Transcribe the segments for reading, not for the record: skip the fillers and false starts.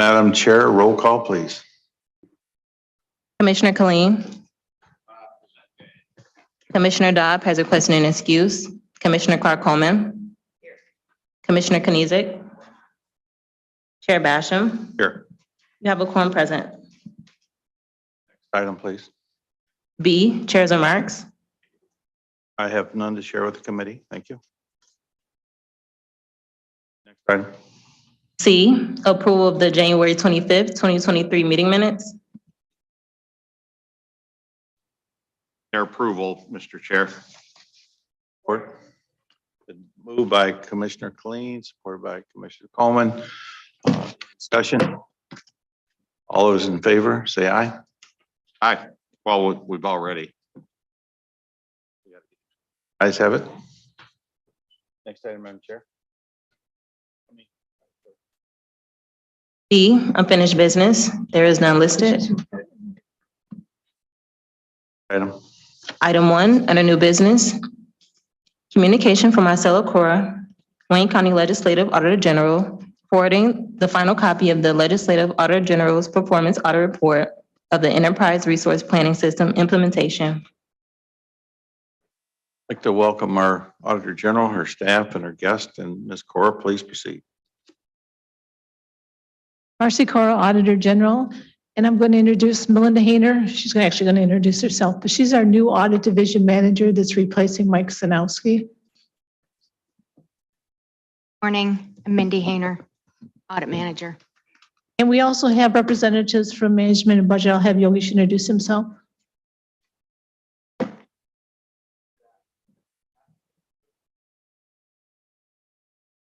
Madam Chair, roll call, please. Commissioner Killeen. Commissioner Dobb has requested an excuse. Commissioner Clark-Coleman. Commissioner Kniezek. Chair Basham. Here. You have a quorum present. Next item, please. B, Chair's remarks. I have none to share with the committee. Thank you. Next item. C, approval of the January 25th, 2023 meeting minutes. Their approval, Mr. Chair. Support. Been moved by Commissioner Killeen, supported by Commissioner Coleman. Discussion. All those in favor, say aye. Aye. Well, we've already. Ayes have it. Next item, Madam Chair. D, unfinished business. There is none listed. Item 1, under new business. Communication from Marcelo Cora, Wayne County Legislative Auditor General, forwarding the final copy of the Legislative Auditor General's Performance Audit Report of the Enterprise Resource Planning System implementation. I'd like to welcome our Auditor General, her staff, and her guest, and Ms. Cora, please proceed. Marcy Cora, Auditor General, and I'm going to introduce Melinda Hayner. She's actually going to introduce herself, but she's our new Audit Division Manager that's replacing Mike Sanowski. Morning, I'm Mindy Hayner, Audit Manager. And we also have representatives from Management and Budget. I'll have Yogesh introduce himself.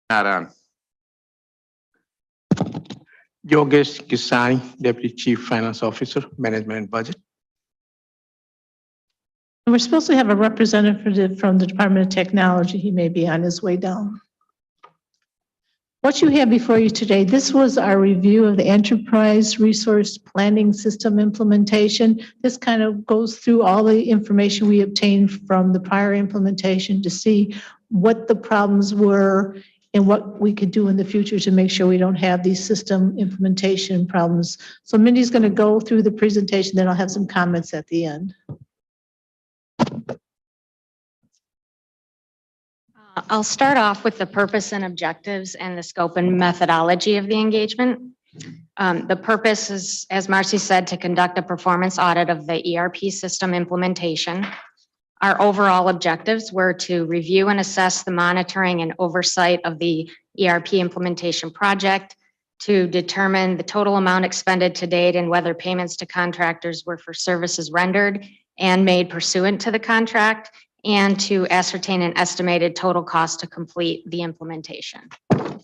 Not on. Yogesh Kisani, Deputy Chief Finance Officer, Management and Budget. And we're supposed to have a representative from the Department of Technology. He may be on his way down. What you have before you today, this was our review of the Enterprise Resource Planning System implementation. This kind of goes through all the information we obtained from the prior implementation to see what the problems were and what we could do in the future to make sure we don't have these system implementation problems. So Mindy's going to go through the presentation, then I'll have some comments at the end. I'll start off with the purpose and objectives and the scope and methodology of the engagement. The purpose is, as Marcy said, to conduct a performance audit of the ERP system implementation. Our overall objectives were to review and assess the monitoring and oversight of the ERP implementation project, to determine the total amount expended to date and whether payments to contractors were for services rendered and made pursuant to the contract, and to ascertain an estimated total cost to complete the implementation. The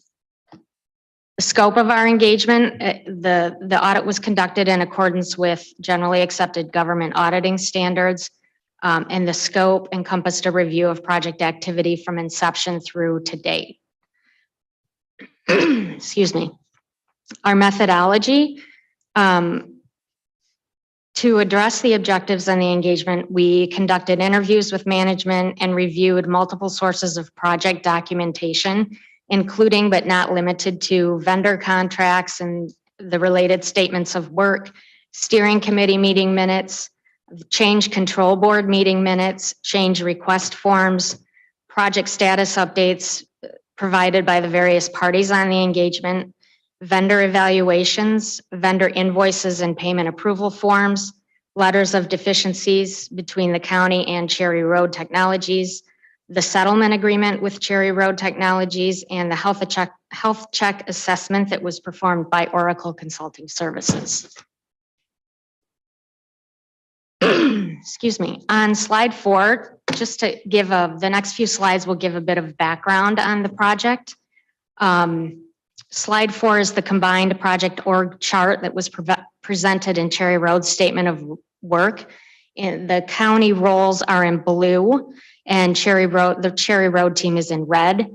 scope of our engagement, the audit was conducted in accordance with generally accepted government auditing standards, and the scope encompassed a review of project activity from inception through to date. Excuse me. Our methodology, to address the objectives and the engagement, we conducted interviews with management and reviewed multiple sources of project documentation, including but not limited to vendor contracts and the related statements of work, steering committee meeting minutes, change control board meeting minutes, change request forms, project status updates provided by the various parties on the engagement, vendor evaluations, vendor invoices and payment approval forms, letters of deficiencies between the county and Cherry Road Technologies, the settlement agreement with Cherry Road Technologies, and the health check assessment that was performed by Oracle Consulting Services. Excuse me. On slide 4, just to give the next few slides will give a bit of background on the project. Slide 4 is the combined project org chart that was presented in Cherry Road's statement of work. And the county roles are in blue, and the Cherry Road team is in red.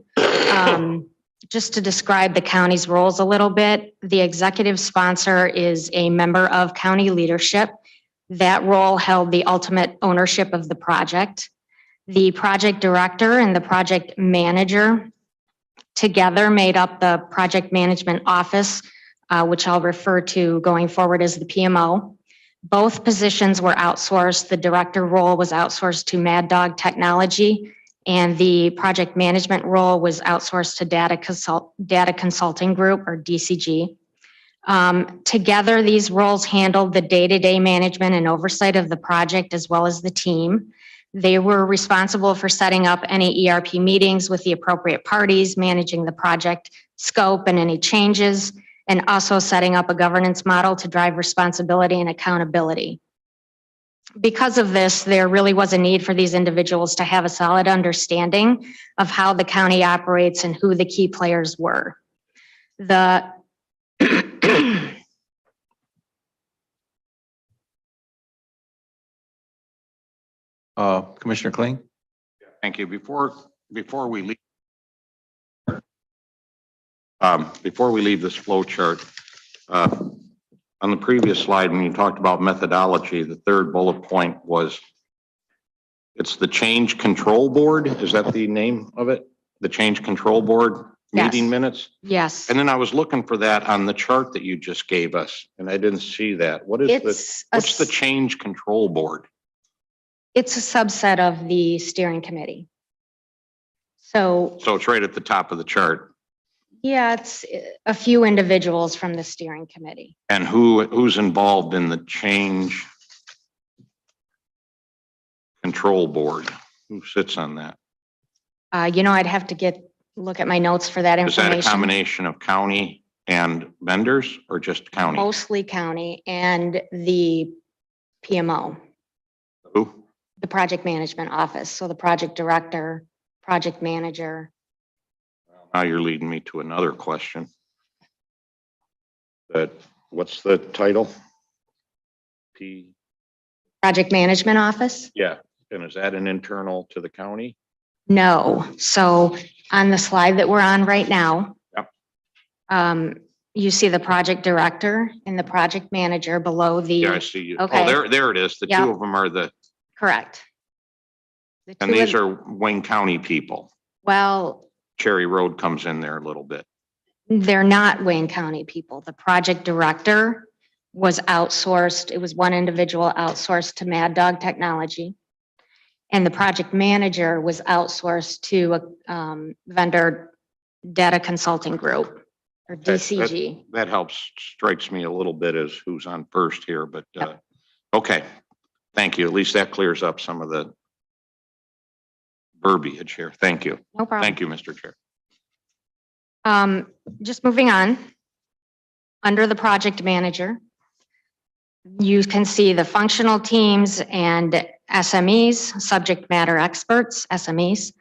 Just to describe the county's roles a little bit, the executive sponsor is a member of county leadership. That role held the ultimate ownership of the project. The project director and the project manager together made up the project management office, which I'll refer to going forward as the PMO. Both positions were outsourced. The director role was outsourced to Mad Dog Technology, and the project management role was outsourced to Data Consulting Group, or DCG. Together, these roles handled the day-to-day management and oversight of the project as well as the team. They were responsible for setting up any ERP meetings with the appropriate parties, managing the project scope and any changes, and also setting up a governance model to drive responsibility and accountability. Because of this, there really was a need for these individuals to have a solid understanding of how the county operates and who the key players were. The Commissioner Kling? Thank you. Before we leave this flow chart, on the previous slide, when you talked about methodology, the third bullet point was, it's the Change Control Board. Is that the name of it? The Change Control Board meeting Yes. minutes? Yes, And then I was looking for that on the chart that you just gave us, and I didn't see that. What is what's the Change Control Board? it's a subset of the steering committee. So, So it's right at the top of the chart. yeah, it's a few individuals from the steering committee. And who's involved in the Change Control Board? Who sits on that? I'd have to look at my notes for that Is that a information. combination of county and vendors, or just county? Mostly county and the PMO, Who? the project management office. So the project director, project manager. Now you're leading me to another question. What's the title? Project management office? Yeah, and is that an internal to the county? No. So on the slide that we're on right now, Yep. You see the project director and the project manager below the. Yeah, I see you. Okay. Oh, there it is. The Yep. two of them are Correct. The and two these of- are Wayne County people. Well, Cherry Road comes in there a little bit. they're not Wayne County people. The project director was outsourced. It was one individual outsourced to Mad Dog Technology. And the project manager was outsourced to a vendor, Data Consulting Group, or DCG. That strikes me a little bit as who's on first here, but, okay. Thank you. At least that clears up some of the verbiage here. Thank you. No problem. Thank you, Mr. Chair. Just moving on. Under the project manager, you can see the functional teams and SMEs, subject matter experts, SMEs.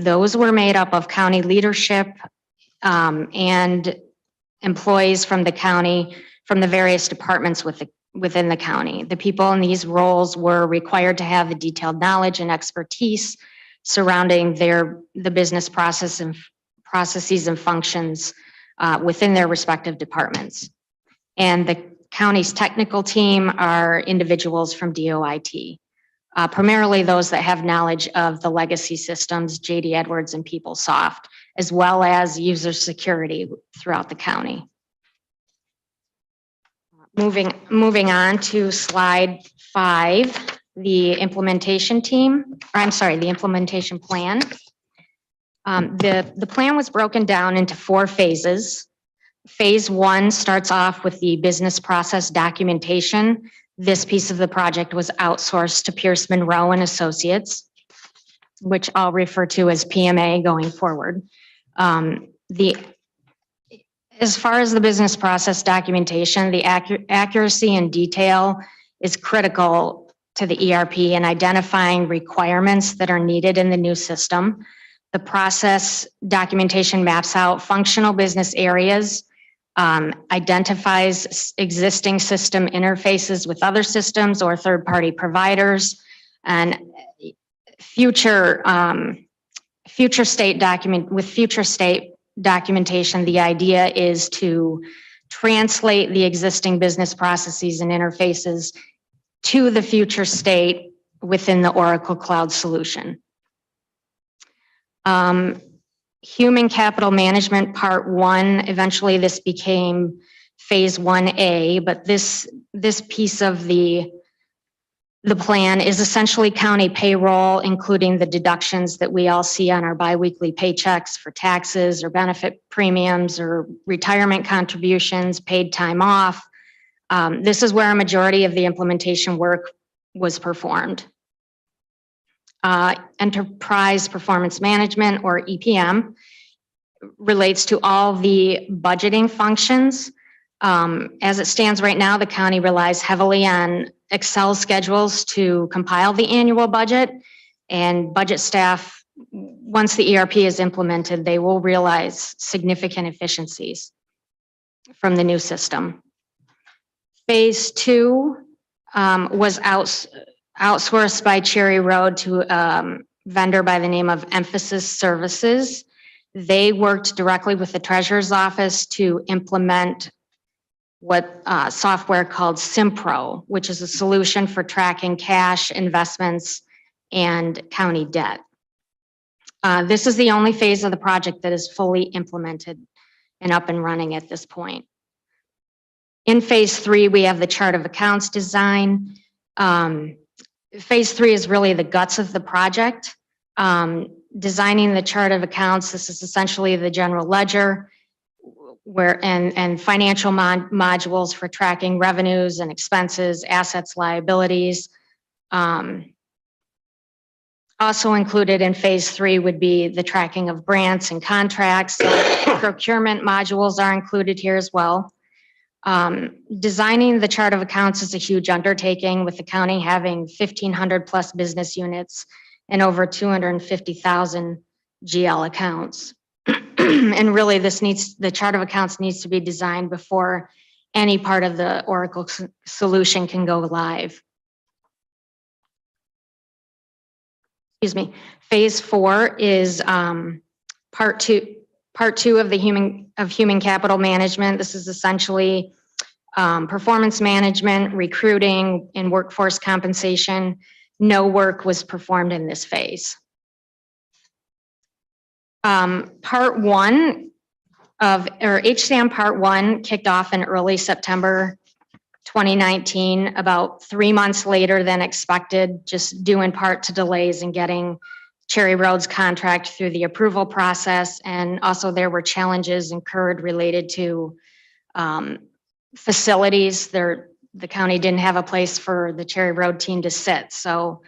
Those were made up of county leadership and employees from the county, from the various departments within the county. The people in these roles were required to have the detailed knowledge and expertise surrounding the business processes and functions within their respective departments. And the county's technical team are individuals from DOIT, primarily those that have knowledge of the legacy systems, JD Edwards and PeopleSoft, as well as user security throughout the county. Moving on to slide 5, the implementation team, or I'm sorry, the implementation plan. The plan was broken down into 4 phases. Phase 1 starts off with the business process documentation. This piece of the project was outsourced to Pierce Monroe and Associates, which I'll refer to as PMA going forward. As far as the business process documentation, the accuracy and detail is critical to the ERP and identifying requirements that are needed in the new system. The process documentation maps out functional business areas, identifies existing system interfaces with other systems or third-party providers, and future state documentation, the idea is to translate the existing business processes and interfaces to the future state within the Oracle Cloud solution. Human Capital Management Part 1, eventually this became Phase 1A, but this piece of the plan is essentially county payroll, including the deductions that we all see on our biweekly paychecks for taxes or benefit premiums or retirement contributions, paid time off. This is where a majority of the implementation work was performed. Enterprise Performance Management, or EPM, relates to all the budgeting functions. As it stands right now, the county relies heavily on Excel schedules to compile the annual budget, and budget staff, once the ERP is implemented, they will realize significant efficiencies from the new system. Phase 2 was outsourced by Cherry Road to a vendor by the name of Emphasis Services. They worked directly with the treasurer's office to implement what software called Simpro, which is a solution for tracking cash, investments, and county debt. This is the only phase of the project that is fully implemented and up and running at this point. In Phase 3, we have the chart of accounts design. Phase 3 is really the guts of the project. Designing the chart of accounts, this is essentially the general ledger and financial modules for tracking revenues and expenses, assets, liabilities. Also included in Phase 3 would be the tracking of grants and contracts. Procurement modules are included here as well. Designing the chart of accounts is a huge undertaking, with the county having 1,500 plus business units and over 250,000 GL accounts. And really, the chart of accounts needs to be designed before any part of the Oracle solution can go live. Excuse me. Phase 4 is part two of the human capital management. This is essentially performance management, recruiting, and workforce compensation. No work was performed in this phase. Part 1 HSAM Part 1 kicked off in early September 2019, about 3 months later than expected, just due in part to delays in getting Cherry Road's contract through the approval process. And also there were challenges incurred related to facilities. The county didn't have a place for the Cherry Road team to sit. So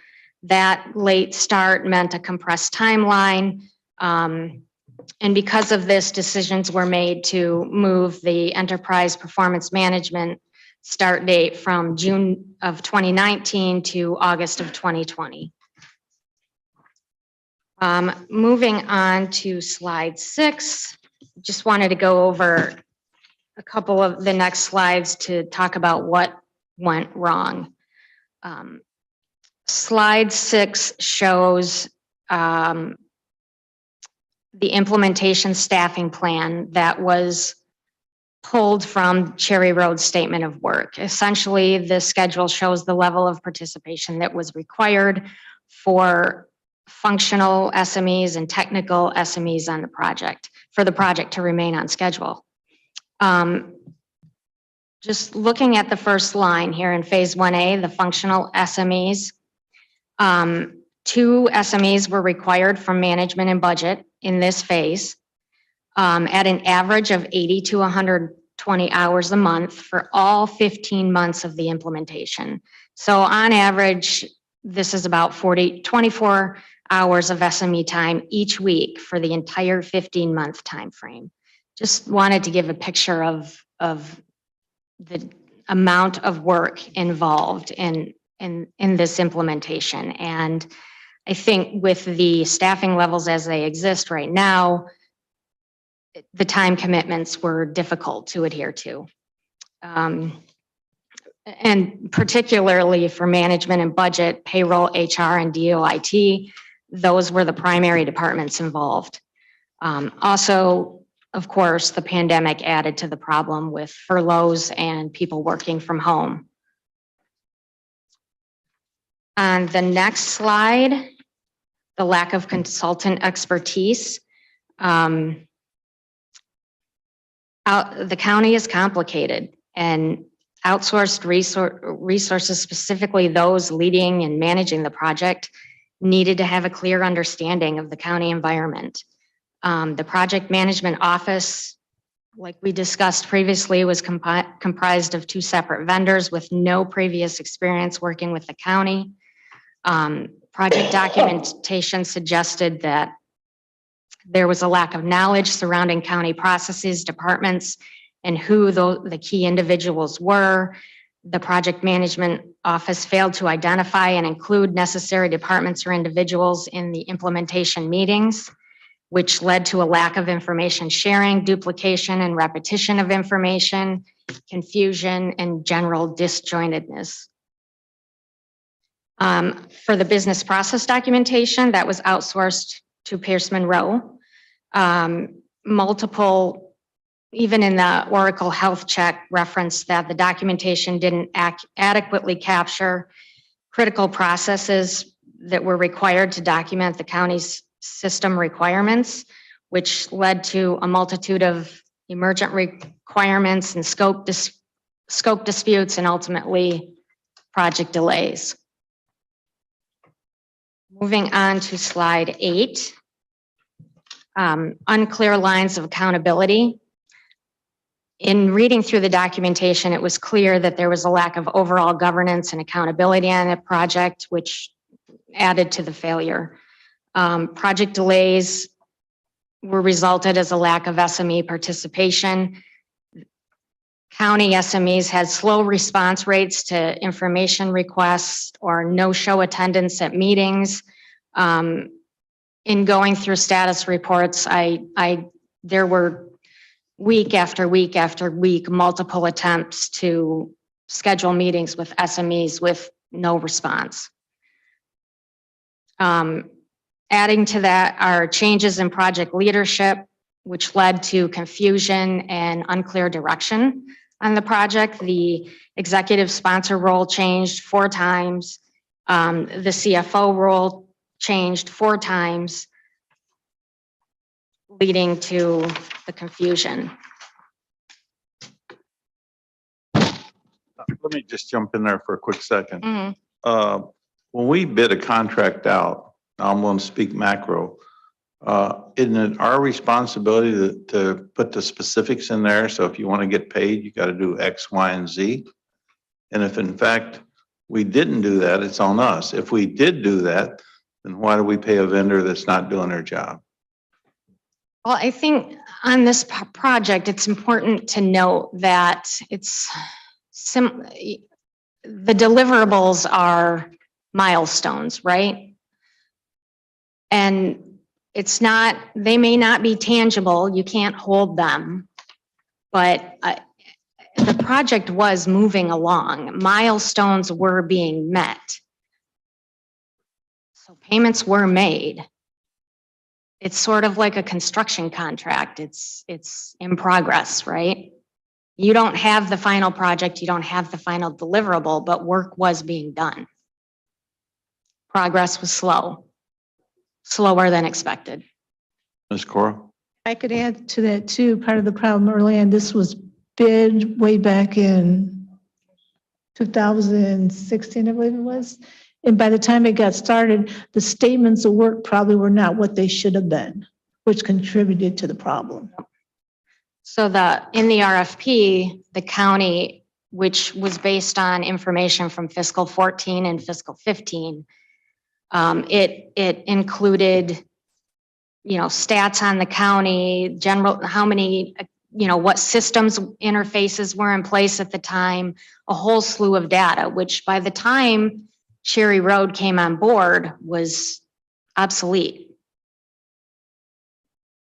that late start meant a compressed timeline. And because of this, decisions were made to move the enterprise performance management start date from June of 2019 to August of 2020. Moving on to slide 6, just wanted to go over a couple of the next slides to talk about what went wrong. Slide 6 shows the implementation staffing plan that was pulled from Cherry Road's statement of work. Essentially, the schedule shows the level of participation that was required for functional SMEs and technical SMEs on the project, for the project to remain on schedule. Just looking at the first line here in Phase 1A, the functional SMEs, 2 SMEs were required from management and budget in this phase at an average of 80 to 120 hours a month for all 15 months of the implementation. So on average, this is about 24 hours of SME time each week for the entire 15-month time frame. Just wanted to give a picture of the amount of work involved in this implementation. And I think with the staffing levels as they exist right now, the time commitments were difficult to adhere to. And particularly for management and budget, payroll, HR, and DOIT, those were the primary departments involved. Also, of course, the pandemic added to the problem with furloughs and people working from home. On the next slide, the lack of consultant expertise. The county is complicated, and outsourced resources, specifically those leading and managing the project, needed to have a clear understanding of the county environment. The project management office, like we discussed previously, was comprised of 2 separate vendors with no previous experience working with the county. Project documentation suggested that there was a lack of knowledge surrounding county processes, departments, and who the key individuals were. The project management office failed to identify and include necessary departments or individuals in the implementation meetings, which led to a lack of information sharing, duplication and repetition of information, confusion, and general disjointedness. For the business process documentation, that was outsourced to Pierce Monroe. Multiple, even in the Oracle Health Check, referenced that the documentation didn't adequately capture critical processes that were required to document the county's system requirements, which led to a multitude of emergent requirements and scope disputes and ultimately project delays. Moving on to slide 8. Unclear lines of accountability. In reading through the documentation, it was clear that there was a lack of overall governance and accountability on the project, which added to the failure. Project delays were resulted as a lack of SME participation. County SMEs had slow response rates to information requests or no-show attendance at meetings. In going through status reports, there were week after week after week, multiple attempts to schedule meetings with SMEs with no response. Adding to that are changes in project leadership, which led to confusion and unclear direction on the project. The executive sponsor role changed 4 times. The CFO role changed 4 times, leading to the confusion. Let me just jump in there for a quick second. Mhm. When we bid a contract out, now I'm going to speak macro, isn't it our responsibility to put the specifics in there? So if you want to get paid, you got to do X, Y, and Z. And if in fact we didn't do that, it's on us. If we did do that, then why do we pay a vendor that's not doing their job? Well, I think on this project, it's important to note that the deliverables are milestones, right? And they may not be tangible, you can't hold them, but the project was moving along. Milestones were being met. So payments were made. It's sort of like a construction contract. It's in progress, right? You don't have the final project, you don't have the final deliverable, but work was being done. Progress was slower than expected. Ms. Cora? I could add to that too. Part of the problem early on, this was bid way back in 2016, I believe it was. And by the time it got started, the statements of work probably were not what they should have been, which contributed to the problem. So in the RFP, the county, which was based on information from fiscal 14 and fiscal 15, it included, stats on the county, general, how many, what systems interfaces were in place at the time, a whole slew of data, which by the time Cherry Road came on board was obsolete.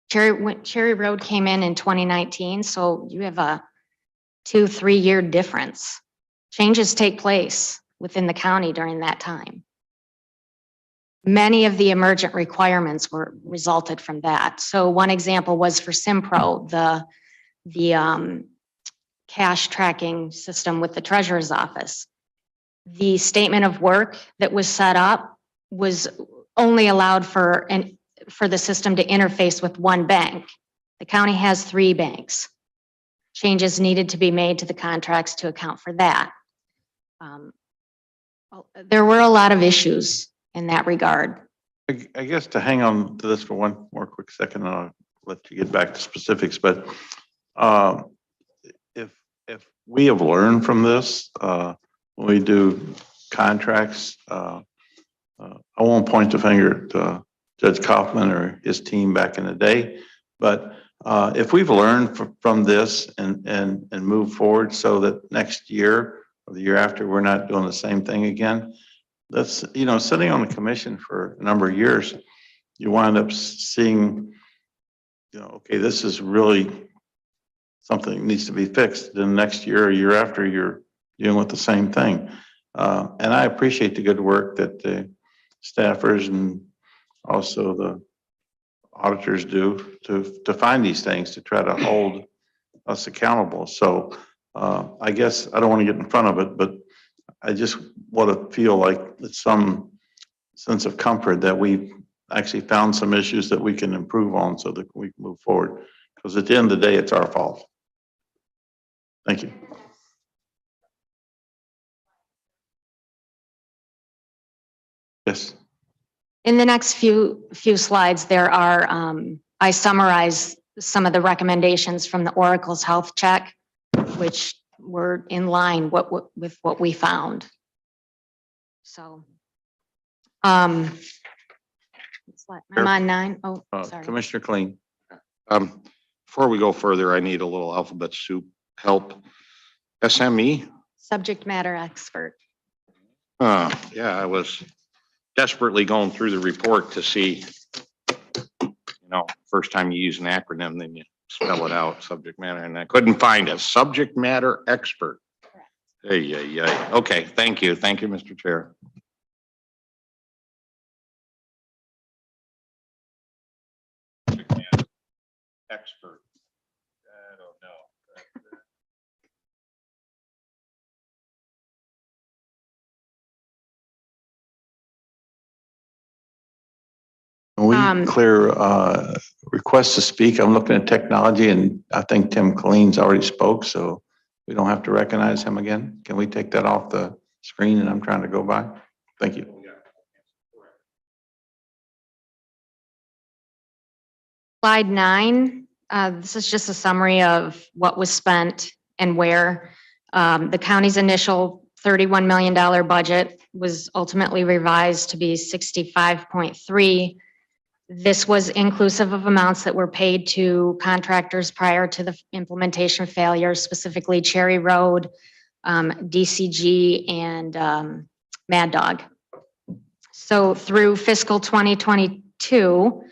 Cherry Road came in 2019, so you have a 2-3 year difference. Changes take place within the county during that time. Many of the emergent requirements resulted from that. So one example was for Simpro, the cash tracking system with the treasurer's office. The statement of work that was set up was only allowed for for the system to interface with one bank. The county has 3 banks. Changes needed to be made to the contracts to account for that. There were a lot of issues in that regard. I guess to hang on to this for one more quick second, and I'll let you get back to specifics, but if we have learned from this, when we do contracts, I won't point the finger at Judge Kaufman or his team back in the day, but if we've learned from this and move forward so that next year or the year after, we're not doing the same thing again, that's, you know, sitting on the commission for a number of years, you wind up seeing, you know, okay, this is really something that needs to be fixed. Then next year or year after, you're dealing with the same thing. And I appreciate the good work that the staffers and also the auditors do to find these things, to try to hold us accountable. So I guess I don't want to get in front of it, but I just want to feel like it's some sense of comfort that we've actually found some issues that we can improve on so that we can move forward. Because at the end of the day, it's our fault. Thank you. Yes. In the next few slides, there are, I summarize some of the recommendations from the Oracle's health check, which were in line with what we found. So, I'm on 9. Oh, sorry. Commissioner Kleen. Before we go further, I need a little alphabet soup help. SME? Subject matter expert. Yeah, I was desperately going through the report to see, you know, first time you use an acronym, then you spell it out, subject matter, and I couldn't find a subject matter expert. Hey, yeah, yeah. Okay, thank you. Thank you, Mr. Chair. Subject matter expert. I don't know. Can we clear request to speak? I'm looking at technology and I think Tim Colleen's already spoke, so we don't have to recognize him again. Can we take that off the screen and I'm trying to go by? Thank you. Slide 9, this is just a summary of what was spent and where. The county's initial $31 million budget was ultimately revised to be 65.3. This was inclusive of amounts that were paid to contractors prior to the implementation failure, specifically Cherry Road, DCG, and Mad Dog. So through fiscal 2022,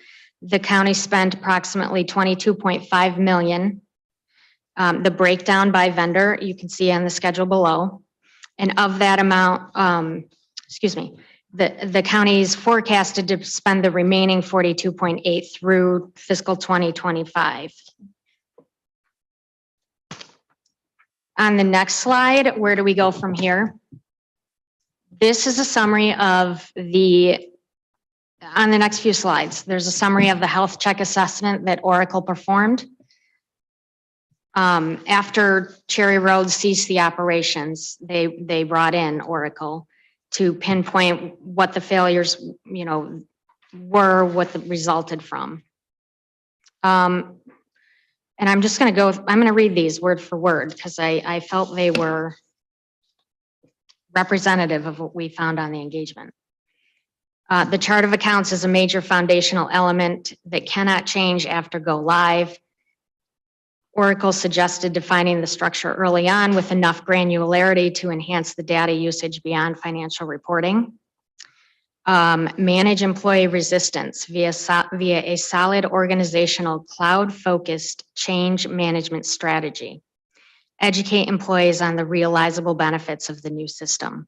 the county spent approximately 22.5 million. The breakdown by vendor, you can see on the schedule below. And of that amount, the county's forecasted to spend the remaining 42.8 through fiscal 2025. On the next slide, where do we go from here? This is a summary of on the next few slides, there's a summary of the health check assessment that Oracle performed. After Cherry Road ceased the operations, they brought in Oracle to pinpoint what the failures, you know, were, what resulted from. And I'm just going to I'm going to read these word for word because I felt they were representative of what we found on the engagement. The chart of accounts is a major foundational element that cannot change after go live. Oracle suggested defining the structure early on with enough granularity to enhance the data usage beyond financial reporting. Manage employee resistance via a solid organizational cloud-focused change management strategy. Educate employees on the realizable benefits of the new system.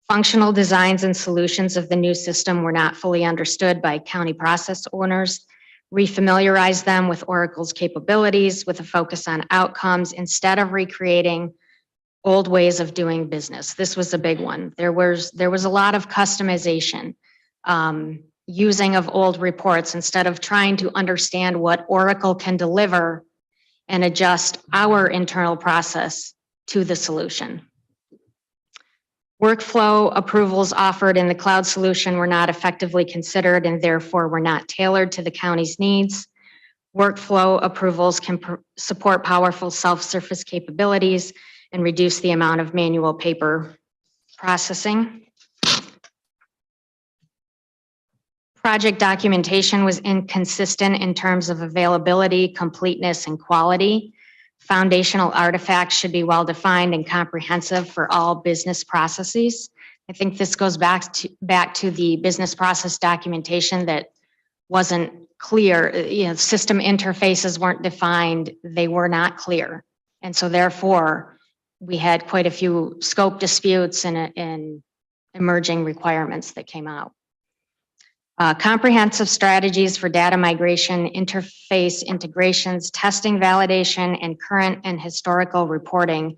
Functional designs and solutions of the new system were not fully understood by county process owners. Refamiliarize them with Oracle's capabilities with a focus on outcomes instead of recreating old ways of doing business. This was a big one. There was a lot of customization. using of old reports instead of trying to understand what Oracle can deliver and adjust our internal process to the solution. Workflow approvals offered in the cloud solution were not effectively considered and therefore were not tailored to the county's needs. Workflow approvals can support powerful self-service capabilities and reduce the amount of manual paper processing. Project documentation was inconsistent in terms of availability, completeness, and quality. Foundational artifacts should be well-defined and comprehensive for all business processes. I think this goes back to the business process documentation that wasn't clear. System interfaces weren't defined. They were not clear. And so therefore, we had quite a few scope disputes and emerging requirements that came out. Comprehensive strategies for data migration, interface integrations, testing, validation, and current and historical reporting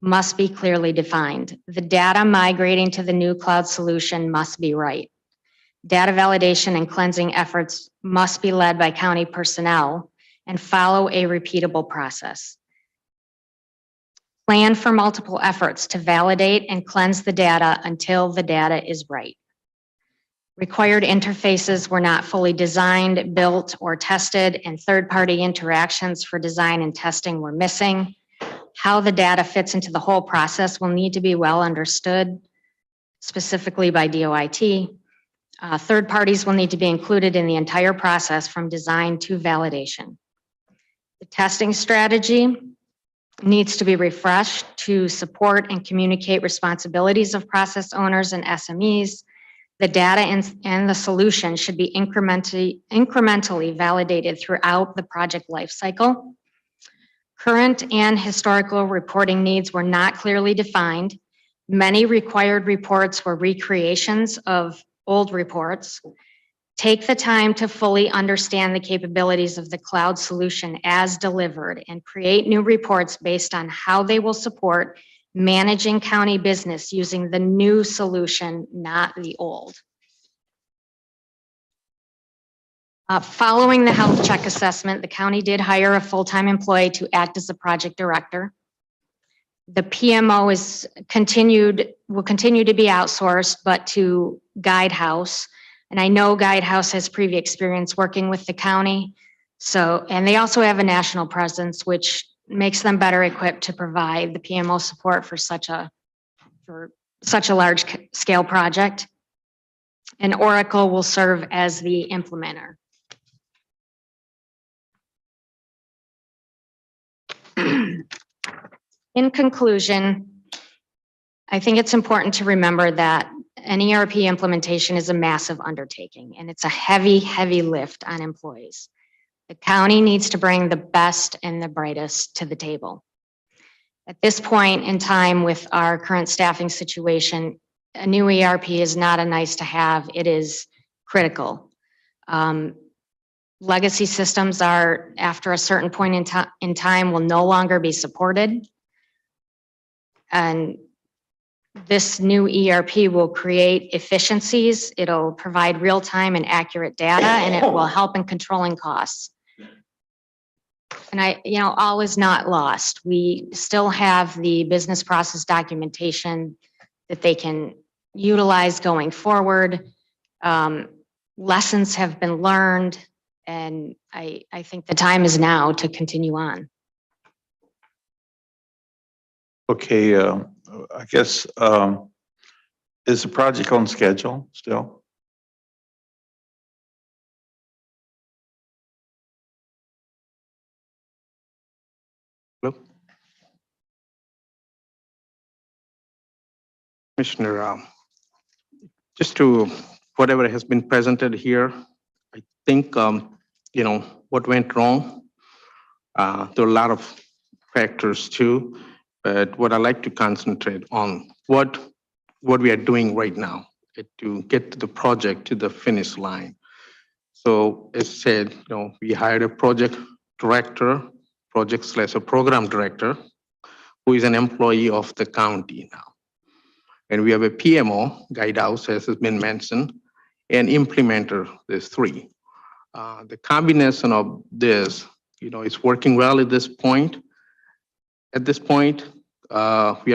must be clearly defined. The data migrating to the new cloud solution must be right. Data validation and cleansing efforts must be led by county personnel and follow a repeatable process. Plan for multiple efforts to validate and cleanse the data until the data is right. Required interfaces were not fully designed, built, or tested, and third-party interactions for design and testing were missing. How the data fits into the whole process will need to be well understood, specifically by DOIT. Third parties will need to be included in the entire process from design to validation. The testing strategy needs to be refreshed to support and communicate responsibilities of process owners and SMEs. The data and the solution should be incrementally validated throughout the project lifecycle. Current and historical reporting needs were not clearly defined. Many required reports were recreations of old reports. Take the time to fully understand the capabilities of the cloud solution as delivered and create new reports based on how they will support managing county business using the new solution, not the old. Following the health check assessment, the county did hire a full-time employee to act as a project director. The PMO will continue to be outsourced, but to Guidehouse. And I know Guidehouse has previous experience working with the county. And they also have a national presence, which makes them better equipped to provide the PMO support for such a large scale project. And Oracle will serve as the implementer. In conclusion, I think it's important to remember that an ERP implementation is a massive undertaking and it's a heavy, heavy lift on employees. The county needs to bring the best and the brightest to the table. At this point in time with our current staffing situation, a new ERP is not a nice to have, it is critical. Legacy systems are, after a certain point in time, will no longer be supported. And this new ERP will create efficiencies. It'll provide real-time and accurate data, and it will help in controlling costs. And all is not lost. We still have the business process documentation that they can utilize going forward. Lessons have been learned, and I think the time is now to continue on. Okay, I guess, is the project on schedule still? Hello? Commissioner, just to whatever has been presented here, I think, what went wrong. There are a lot of factors too, but what I like to concentrate on what we are doing right now to get the project to the finish line. So as said, we hired a project director, a program director, who is an employee of the county now. And we have a PMO, Guidehouse, as has been mentioned, and implementer, there's three. The combination of this, is working well at this point. At this point, we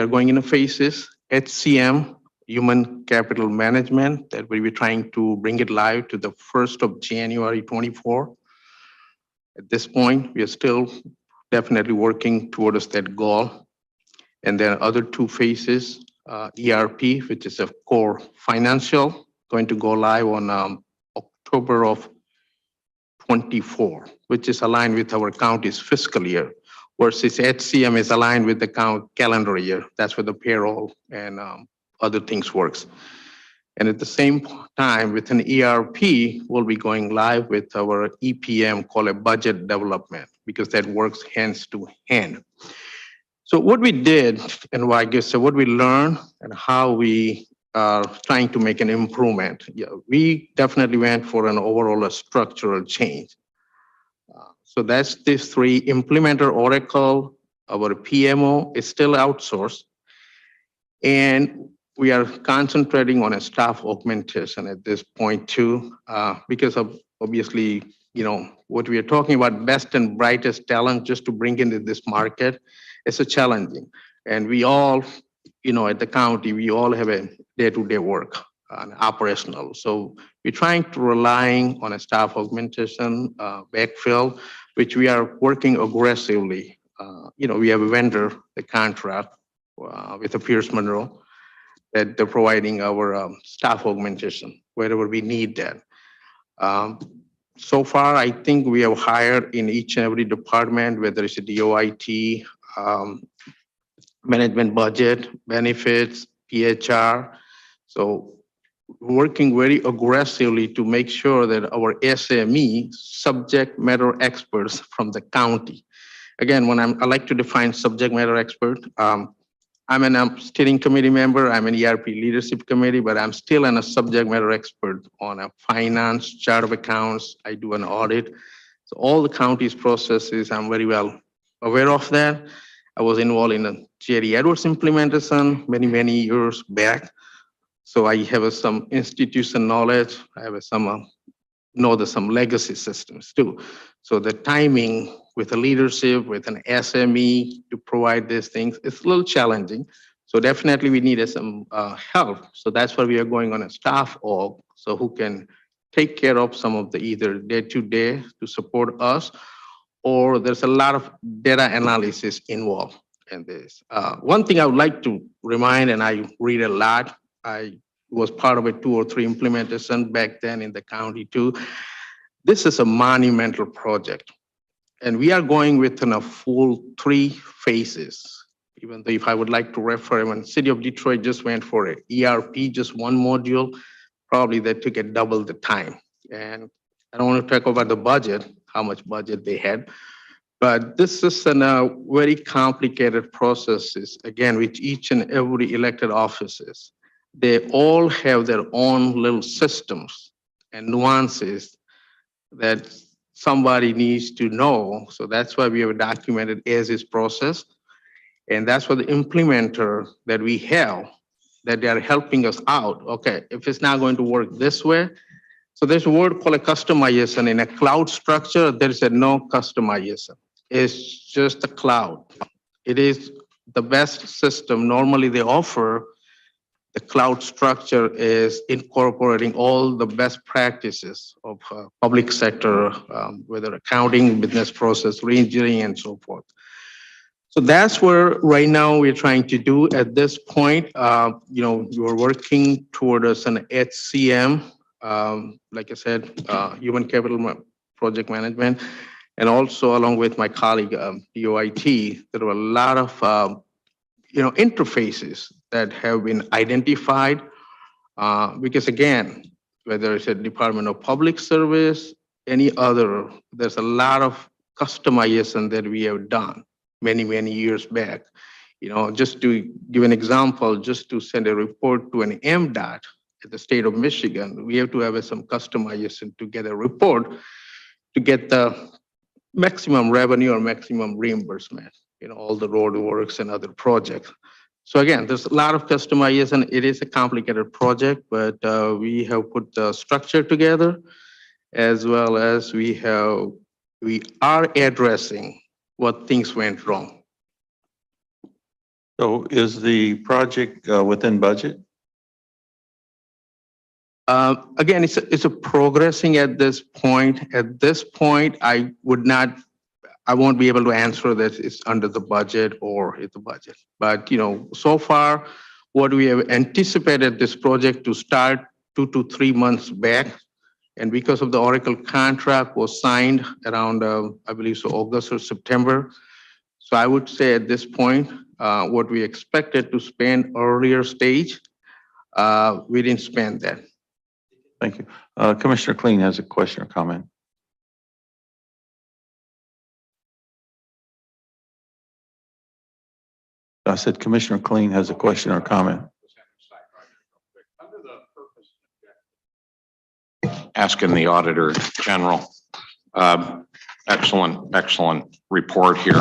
are going into phases. HCM, Human Capital Management, that we'll be trying to bring it live to the 1st of January 24. At this point, we are still definitely working towards that goal. And then other two phases, ERP, which is a core financial, going to go live on October of 24, which is aligned with our county's fiscal year, versus HCM is aligned with the calendar year. That's where the payroll and other things works. And at the same time, with an ERP, we'll be going live with our EPM, called a budget development, because that works hands to hand. So what we did, and what I guess what we learned, and how we are trying to make an improvement. Yeah, we definitely went for an overall structural change. So that's these three: implementer Oracle, our PMO is still outsourced, and we are concentrating on a staff augmentation at this point too, because of obviously, what we are talking about, best and brightest talent just to bring into this market, is a challenging. And we all, at the county, we all have a day-to-day work, operational. So we're trying to relying on a staff augmentation, backfill, which we are working aggressively. We have a vendor, the contract with Pierce Monroe, that they're providing our staff augmentation wherever we need that. So far, I think we have hired in each and every department, whether it's a DOIT, management budget, benefits, PHR. So working very aggressively to make sure that our SME, subject matter experts from the county. Again, I like to define subject matter expert. I'm a steering committee member. I'm an ERP leadership committee, but I'm still a subject matter expert on a finance, chart of accounts. I do an audit. So all the county's processes, I'm very well aware of that. I was involved in a Jerry Edwards implementation many years back. So I have some institution knowledge. I have some legacy systems too. So the timing with the leadership, with an SME to provide these things, it's a little challenging. So definitely we need some help. So that's why we are going on a staff org, so who can take care of some of the either day-to-day to support us, or there's a lot of data analysis involved in this. One thing I would like to remind, and I read a lot, I was part of a 2 or 3 implementation back then in the county too. This is a monumental project. And we are going within a full 3 phases. Even though if I would like to refer, when City of Detroit just went for an ERP, just one module, probably they took it double the time. And I don't want to talk about the budget, how much budget they had, but this is a very complicated processes, again, with each and every elected offices. They all have their own little systems and nuances that somebody needs to know. So that's why we have documented as is process. And that's what the implementer that we have, that they are helping us out. Okay, if it's not going to work this way, so there's a word called a customization. In a cloud structure, there is no customization. It's just the cloud. It is the best system. Normally they offer, the cloud structure is incorporating all the best practices of public sector, whether accounting, business process, reengineering, and so forth. So that's where right now we're trying to do at this point. We're working towards an HCM, like I said, human capital project management, and also along with my colleague, DOIT, there are a lot of interfaces that have been identified, because again, whether it's a Department of Public Service, any other, there's a lot of customization that we have done many years back. Just to give an example, just to send a report to an MDOT at the state of Michigan, we have to have some customization to get a report to get the maximum revenue or maximum reimbursement, all the road works and other projects. So again, there's a lot of customization. It is a complicated project, but we have put the structure together as well as we are addressing what things went wrong. So is the project within budget? Again, it's a progressing at this point. At this point, I won't be able to answer that it's under the budget or it's the budget. But, so far, what we have anticipated this project to start 2 to 3 months back. And because of the Oracle contract was signed around, I believe so August or September. So I would say at this point, what we expected to spend earlier stage, we didn't spend that. Thank you. Commissioner Kleen has a question or comment. I said Commissioner Kleen has a question or comment. Asking the Auditor General. Excellent report here.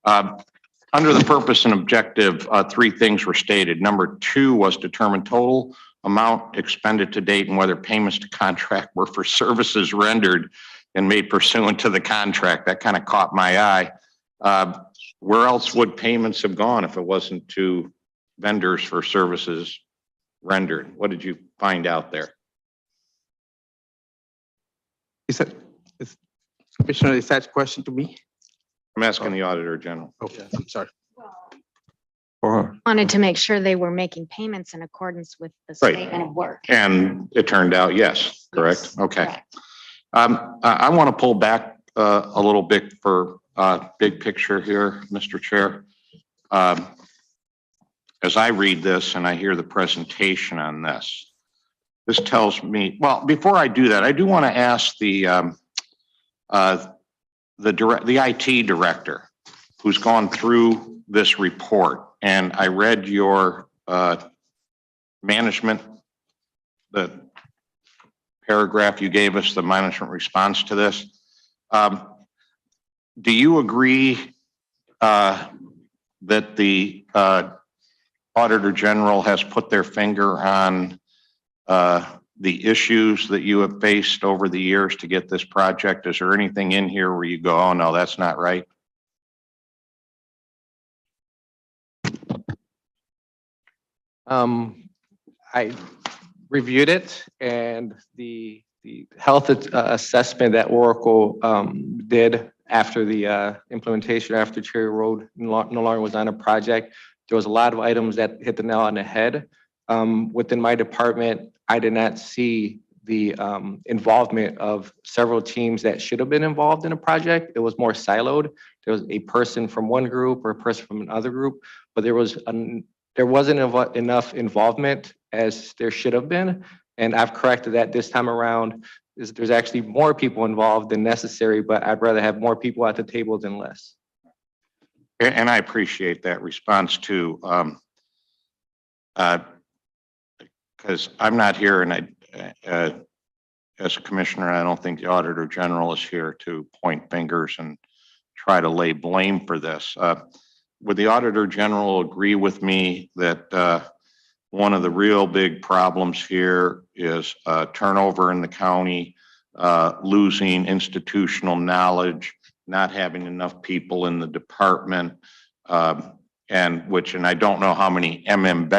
Under the purpose and objective, 3 things were stated. Number 2 was determine total amount expended to date and whether payments to contract were for services rendered and made pursuant to the contract. That kind of caught my eye. Where else would payments have gone if it wasn't to vendors for services rendered? What did you find out there? Commissioner, is that a question to me? I'm asking the Auditor General. Okay, I'm sorry. Or Wanted to make sure they were making payments in accordance with the Right. statement of work. And it turned out, yes, correct? Yes, Okay. correct. I want to pull back a little bit for big picture here, Mr. Chair. As I read this and I hear the presentation on this, this tells me, well, before I do that, I do want to ask the IT director who's gone through this report, and I read your management, the paragraph you gave us, the management response to this. Do you agree that the Auditor General has put their finger on the issues that you have faced over the years to get this project? Is there anything in here where you go, oh no, that's not right? I reviewed it, and the health assessment that Oracle did after the implementation, after Cherry Road no longer was on a project, there was a lot of items that hit the nail on the head. Within my department, I did not see the involvement of several teams that should have been involved in a project. It was more siloed. There was a person from one group or a person from another group, but there wasn't enough involvement as there should have been. And I've corrected that this time around. There's actually more people involved than necessary, but I'd rather have more people at the table than less. And I appreciate that response too. Because I'm not here, and as a commissioner, I don't think the Auditor General is here to point fingers and try to lay blame for this. Would the Auditor General agree with me that one of the real big problems here is turnover in the county, losing institutional knowledge, not having enough people in the department, and I don't know how many MB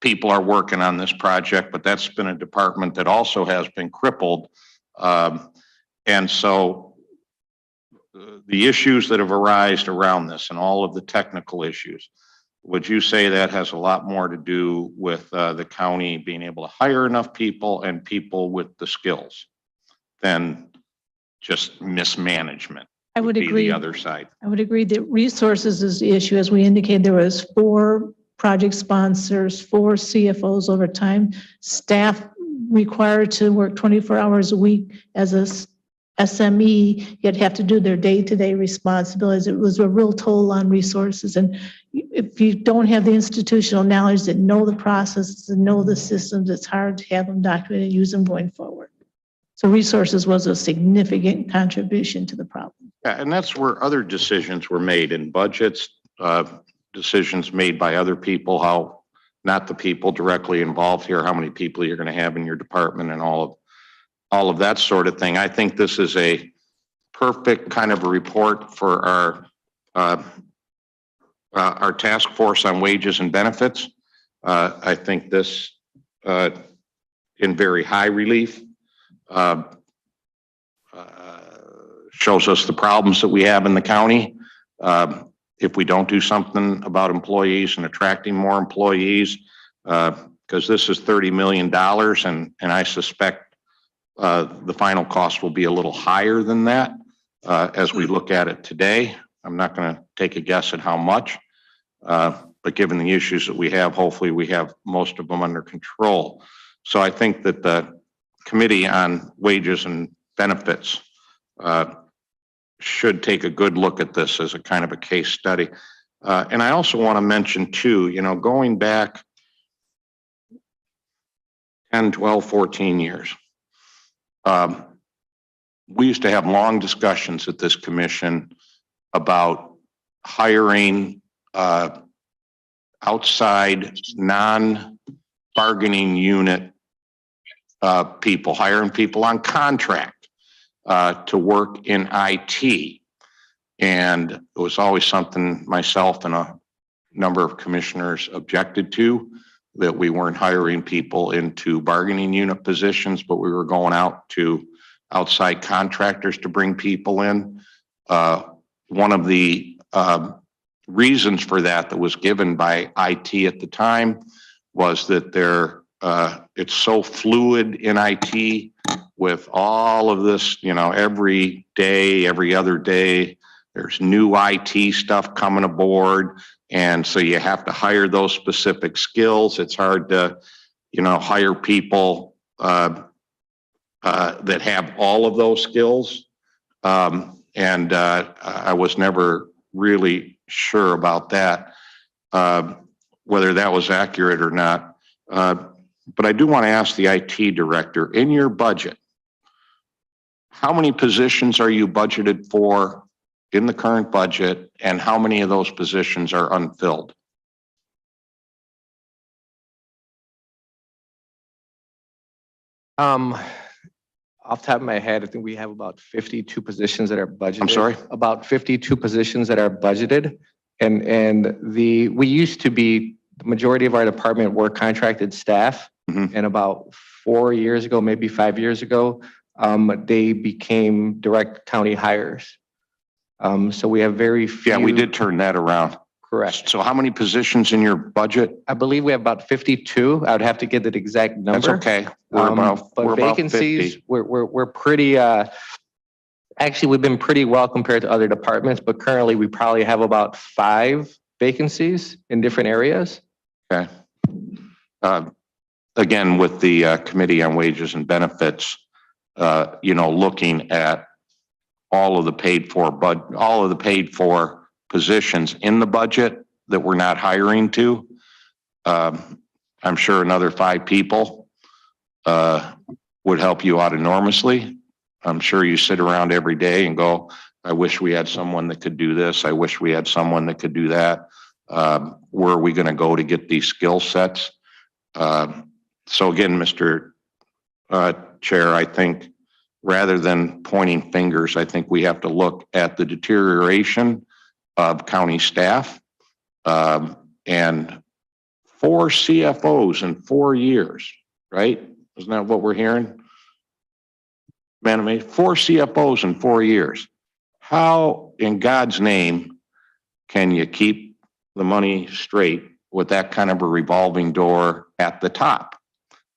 people are working on this project, but that's been a department that also has been crippled. And so the issues that have arisen around this and all of the technical issues, would you say that has a lot more to do with the county being able to hire enough people and people with the skills than just mismanagement? I would be agree. The other side. I would agree that resources is the issue. As we indicated, there was 4 project sponsors, 4 CFOs over time, staff required to work 24 hours a week as a SME, yet have to do their day-to-day responsibilities. It was a real toll on resources. And if you don't have the institutional knowledge that know the processes and know the systems, it's hard to have them documented and use them going forward. So resources was a significant contribution to the problem. Yeah, and that's where other decisions were made in budgets, decisions made by other people, how, not the people directly involved here, how many people you're going to have in your department and all of that sort of thing. I think this is a perfect kind of a report for our task force on wages and benefits. I think this in very high relief shows us the problems that we have in the county. If we don't do something about employees and attracting more employees, because this is $30 million and I suspect the final cost will be a little higher than that as we look at it today. I'm not going to take a guess at how much, but given the issues that we have, hopefully we have most of them under control. So I think that the Committee on Wages and Benefits should take a good look at this as a kind of a case study. And I also want to mention too, you know, going back 10, 12, 14 years, we used to have long discussions at this commission about hiring outside non-bargaining unit people, hiring people on contract to work in IT. And it was always something myself and a number of commissioners objected to, that we weren't hiring people into bargaining unit positions, but we were going out to outside contractors to bring people in. One of the reasons for that was given by IT at the time was that it's so fluid in IT with all of this, you know, every day, every other day, there's new IT stuff coming aboard. And so you have to hire those specific skills. It's hard to, you know, hire people that have all of those skills. And I was never really sure about that, whether that was accurate or not. But I do want to ask the IT director, in your budget, how many positions are you budgeted for in the current budget, and how many of those positions are unfilled? Off the top of my head, I think we have about 52 positions that are budgeted. I'm sorry? About 52 positions that are budgeted. And we used to be, the majority of our department were contracted staff. Mhm. And about 4 years ago, maybe 5 years ago, they became direct county hires. So we have very few. Yeah, we did turn that around. Correct. So how many positions in your budget? I believe we have about 52. I would have to get that exact number. That's okay. We're about But vacancies, 50. we're pretty, actually, we've been pretty well compared to other departments, but currently we probably have about 5 vacancies in different areas. Okay. Again, with the Committee on Wages and Benefits, you know, looking at all of the paid for positions in the budget that we're not hiring to. I'm sure another 5 people would help you out enormously. I'm sure you sit around every day and go, I wish we had someone that could do this. I wish we had someone that could do that. Where are we going to go to get these skill sets? So again, Mr. Chair, I think rather than pointing fingers, I think we have to look at the deterioration of county staff, and 4 CFOs in 4 years, right? Isn't that what we're hearing? Man, 4 CFOs in 4 years. How in God's name can you keep the money straight with that kind of a revolving door at the top?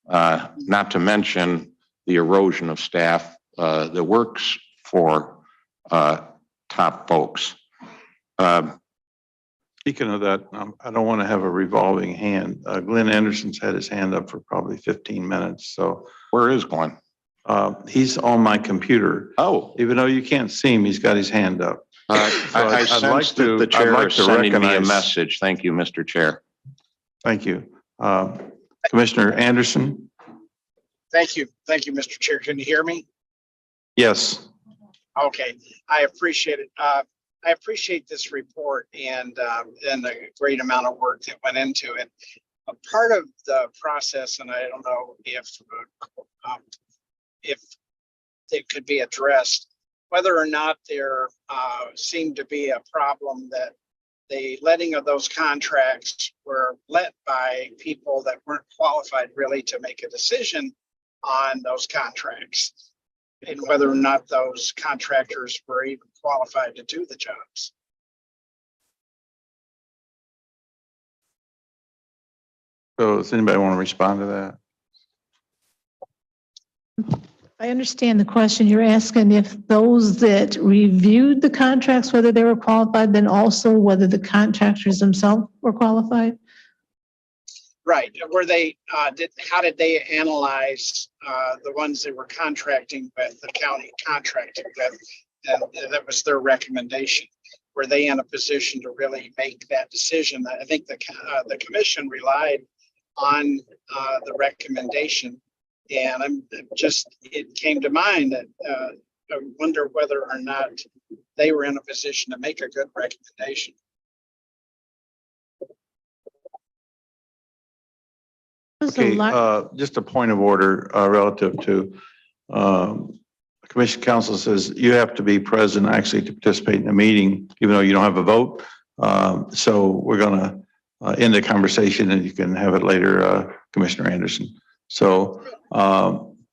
Not to mention the erosion of staff that works for top folks. Speaking of that, I don't want to have a revolving hand. Glenn Anderson's had his hand up for probably 15 minutes. So Where is Glenn? he's on my computer. Oh, Even though you can't see him, he's got his hand up. I I'd sense like to- that the I'd chair like is to sending me a recognize- message. Thank you, Mr. Chair. Thank you. Commissioner Anderson? Thank you. Thank you, Mr. Chair. Can you hear me? Yes. Okay, I appreciate it. I appreciate this report and the great amount of work that went into it. A part of the process, and I don't know if it could be addressed, whether or not there seemed to be a problem that the letting of those contracts were let by people that weren't qualified really to make a decision on those contracts, and whether or not those contractors were even qualified to do the jobs. So does anybody want to respond to that? I understand the question. You're asking if those that reviewed the contracts, whether they were qualified, then also whether the contractors themselves were qualified? Right, were they, how did they analyze the ones that were contracting with, the county contracting with? And that was their recommendation. Were they in a position to really make that decision? I think the commission relied on the recommendation. And it came to mind that I wonder whether or not they were in a position to make a good recommendation. Okay, just a point of order relative to Commission Council says you have to be present actually to participate in the meeting, even though you don't have a vote. So we're going to end the conversation and you can have it later, Commissioner Anderson. So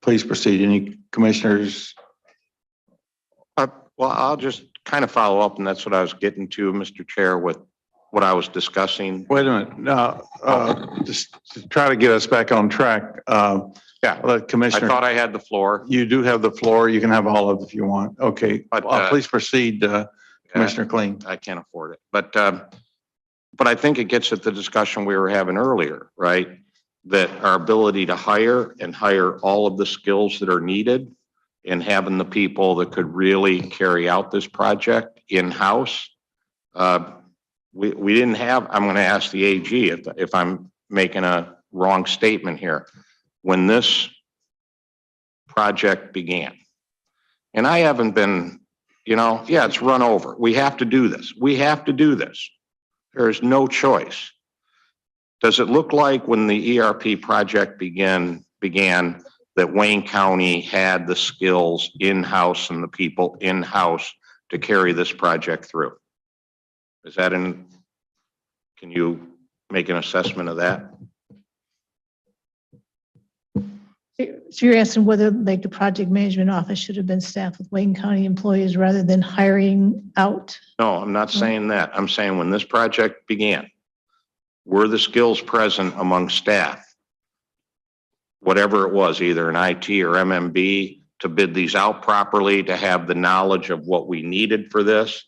please proceed. Any commissioners? Well, I'll just kind of follow up, and that's what I was getting to, Mr. Chair, with what I was discussing. Wait a minute. No, just to try to get us back on track. Yeah, I Commissioner, thought I had the floor. you do have the floor. You can have all of it if you want. Okay, But, please proceed, Commissioner Kling. I can't afford it, but I think it gets at the discussion we were having earlier, right? That our ability to hire and hire all of the skills that are needed and having the people that could really carry out this project in-house. We didn't have, I'm going to ask the AG if I'm making a wrong statement here. When this project began, and I haven't been, yeah, it's run over. We have to do this. We have to do this. There is no choice. Does it look like when the ERP project began that Wayne County had the skills in-house and the people in-house to carry this project through? Is that can you make an assessment of that? So you're asking whether like the project management office should have been staffed with Wayne County employees rather than hiring out? No, I'm not saying that. I'm saying when this project began, were the skills present among staff, whatever it was, either an IT or MMB, to bid these out properly, to have the knowledge of what we needed for this,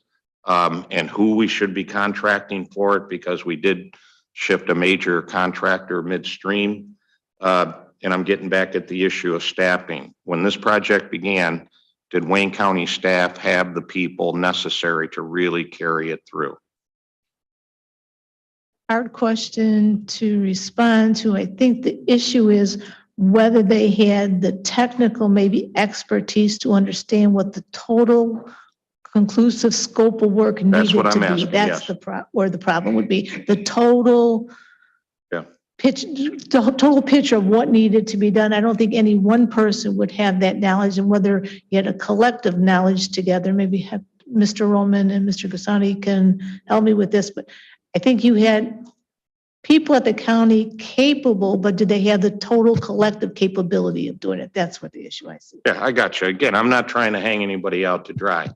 and who we should be contracting for it, because we did shift a major contractor midstream. And I'm getting back at the issue of staffing. When this project began, did Wayne County staff have the people necessary to really carry it through? Hard question to respond to. I think the issue is whether they had the technical, maybe expertise to understand what the total conclusive scope of work needed what I'm to be. asking, That's yes. Where the problem would be. The total the total picture of what needed to be done. I don't think any one person would have that knowledge, and whether you had a collective knowledge together, maybe have Mr. Roman and Mr. Gasani can help me with this, but I think you had people at the county capable, but did they have the total collective capability of doing it? That's what the issue I see. Yeah, I got you. Again, I'm not trying to hang anybody out to dry.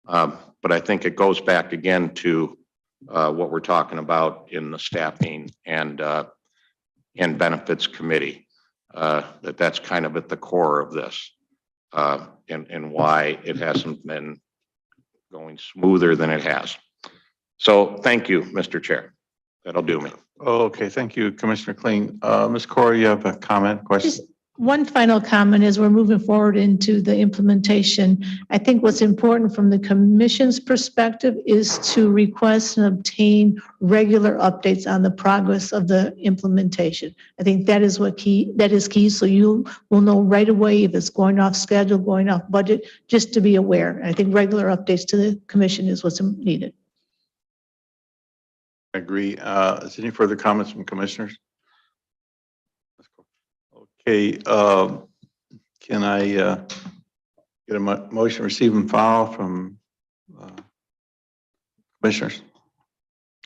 But I think it goes back again to what we're talking about in the staffing and benefits committee, that's kind of at the core of this, and why it hasn't been going smoother than it has. So thank you, Mr. Chair. That'll do me. Okay, thank you, Commissioner Kling. Ms. Corey, you have a comment, question? One final comment as we're moving forward into the implementation. I think what's important from the commission's perspective is to request and obtain regular updates on the progress of the implementation. I think that is key. So you will know right away if it's going off schedule, going off budget, just to be aware. I think regular updates to the commission is what's needed. I agree. Is there any further comments from commissioners? Okay, can I get a motion to receive and file from commissioners?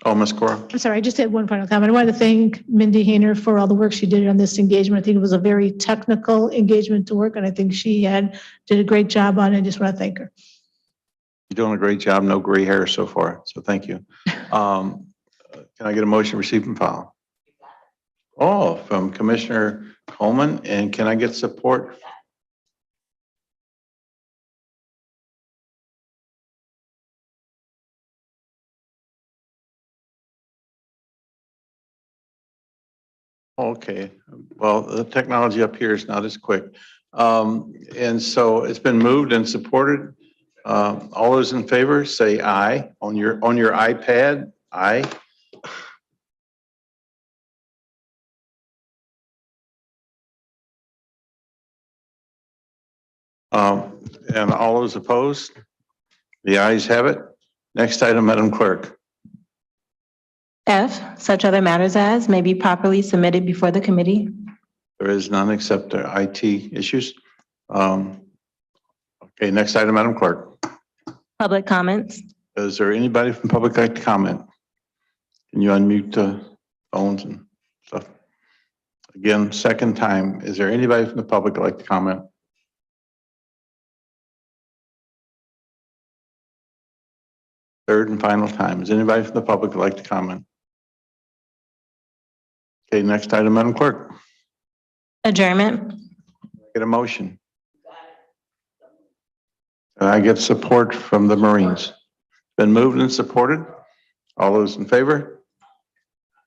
Oh, Ms. Cora. I'm sorry, I just had one final comment. I want to thank Mindy Hayner for all the work she did on this engagement. I think it was a very technical engagement to work, and I think she did a great job on it. I just want to thank her. You're doing a great job. No gray hair so far, so thank you. Can I get a motion to receive and file? Oh, from Commissioner Coleman, and can I get support? Okay, well, the technology up here is not as quick. And so it's been moved and supported. All those in favor, say aye. On your iPad, aye. And all those opposed? The ayes have it. Next item, Madam Clerk. F, such other matters as may be properly submitted before the committee. There is none except the IT issues. Okay, next item, Madam Clerk. Public comments. Is there anybody from public like to comment? Can you unmute the phones and stuff? Again, second time. Is there anybody from the public like to comment? Third and final time. Is anybody from the public like to comment? Okay, next item, Madam Clerk. Adjournment. Get a motion. And I get support from the Marines. Been moved and supported. All those in favor?